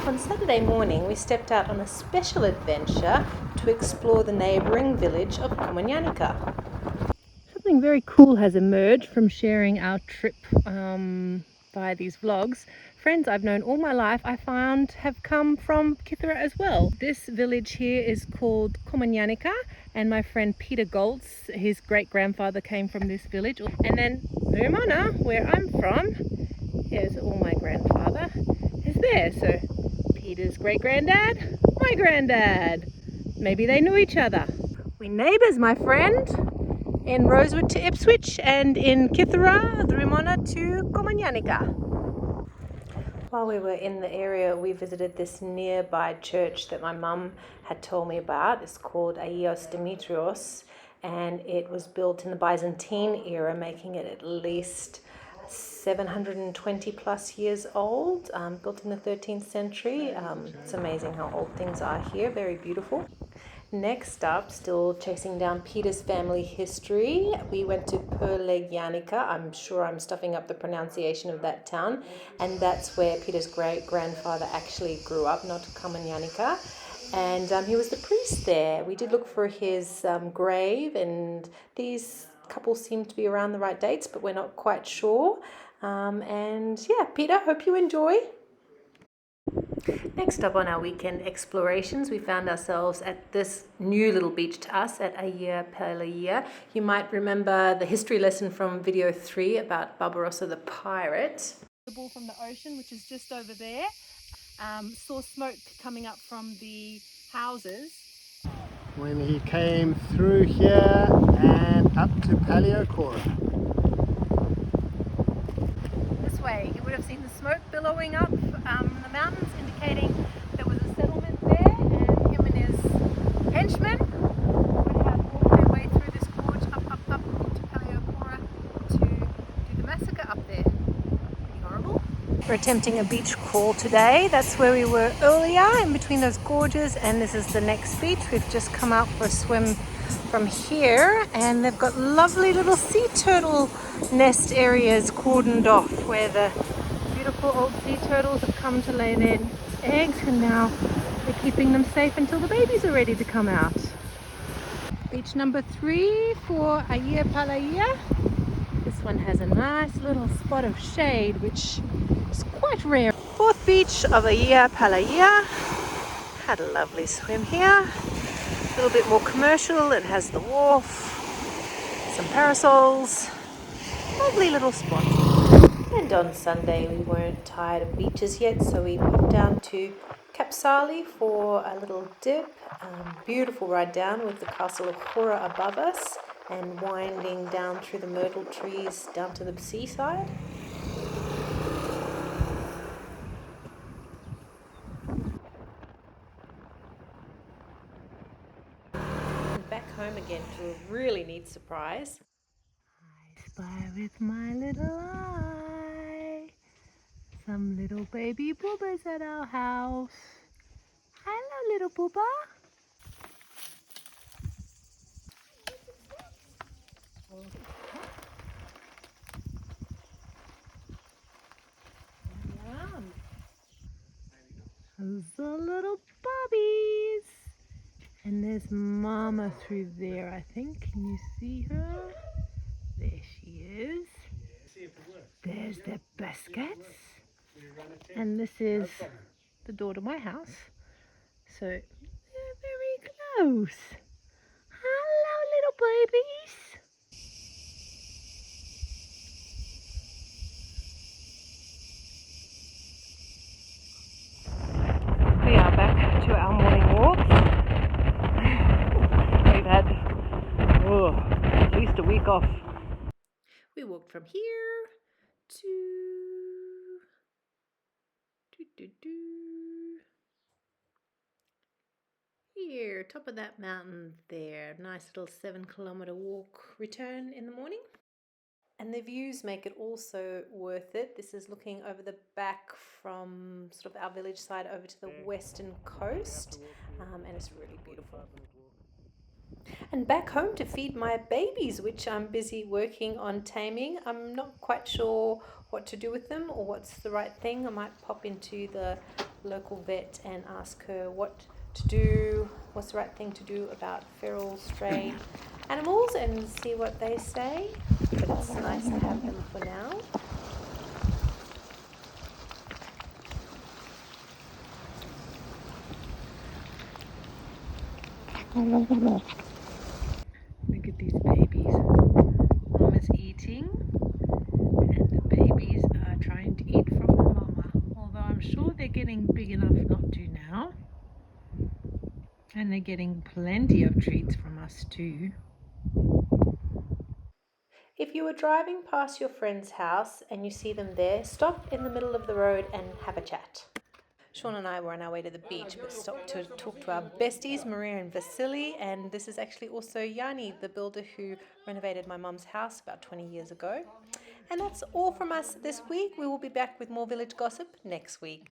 On Saturday morning, we stepped out on a special adventure to explore the neighbouring village of Komunyanika. Something very cool has emerged from sharing our trip via these vlogs. Friends I've known all my life, I found, have come from Kythera as well. This village here is called Komunyanika, and my friend Peter Goltz, his great-grandfather came from this village. And then Rumana, where I'm from, here's all my grandfather, is there. So Peter's great-granddad, my granddad. Maybe they knew each other. We neighbours, my friend, in Rosewood to Ipswich, and in Kythera, the Rumana to Komunyanika. While we were in the area, we visited this nearby church that my mum had told me about. It's called Agios Dimitrios, and it was built in the Byzantine era, making it at least 720 plus years old, built in the 13th century. It's amazing how old things are here, very beautiful. Next up, still chasing down Peter's family history, we went to Perlegyanica. I'm sure I'm stuffing up the pronunciation of that town, and that's where Peter's great-grandfather actually grew up, not Komunyanika. And he was the priest there. We did look for his grave, and these couples seem to be around the right dates, but we're not quite sure. And yeah, Peter, hope you enjoy. Next up on our weekend explorations, we found ourselves at this new little beach to us at Aia Palaia. You might remember the history lesson from video 3 about Barbarossa the pirate. From the ocean, which is just over there. Saw smoke coming up from the houses. When he came through here and up to Paleocora. This way, you would have seen the smoke billowing up the mountains, indicating there was a settlement there, and him and his henchmen would have walked their way through this gorge up into Paleocora to do the massacre up there. Pretty horrible. We're attempting a beach crawl today. That's where we were earlier, in between those gorges, and this is the next beach. We've just come out for a swim from here, and they've got lovely little sea turtle nest areas cordoned off where the beautiful old sea turtles have come to lay their eggs, and now they're keeping them safe until the babies are ready to come out. Beach number 3 for Aia Palaia. This one has a nice little spot of shade, which is quite rare. 4th beach of Aia Palaia. Had a lovely swim here. A little bit more commercial. It has the wharf, some parasols, lovely little spot. And on Sunday we weren't tired of beaches yet, so we popped down to Kapsali for a little dip. Beautiful ride down with the castle of Hora above us and winding down through the myrtle trees down to the seaside. Back home again to a really neat surprise. I spy with my little eye some little baby boobas at our house. Hello, little booba. Those are little bobbies. And there's Mama through there, I think. Can you see her? There she is. There's the biscuits. And this is the door to my house. So they're very close. Hello, little babies. We are back to our morning walks. We've had at least a week off. We walked from here to here, top of that mountain there. Nice little 7-kilometer walk return in the morning. And the views make it also worth it. This is looking over the back from sort of our village side over to the western coast, and it's really beautiful. And back home to feed my babies, which I'm busy working on taming. I'm not quite sure what to do with them or what's the right thing. I might pop into the local vet and ask her what to do, what's the right thing to do about feral stray animals, and see what they say. But it's nice to have them for now. Look at these babies. Mom is eating and the babies are trying to eat from the mama. Although I'm sure they're getting big enough not to now. And they're getting plenty of treats from us too. If you are driving past your friend's house and you see them there, stop in the middle of the road and have a chat. Sean and I were on our way to the beach, but stopped to talk to our besties, Maria and Vasily, and this is actually also Yanni, the builder who renovated my mum's house about 20 years ago. And that's all from us this week. We will be back with more village gossip next week.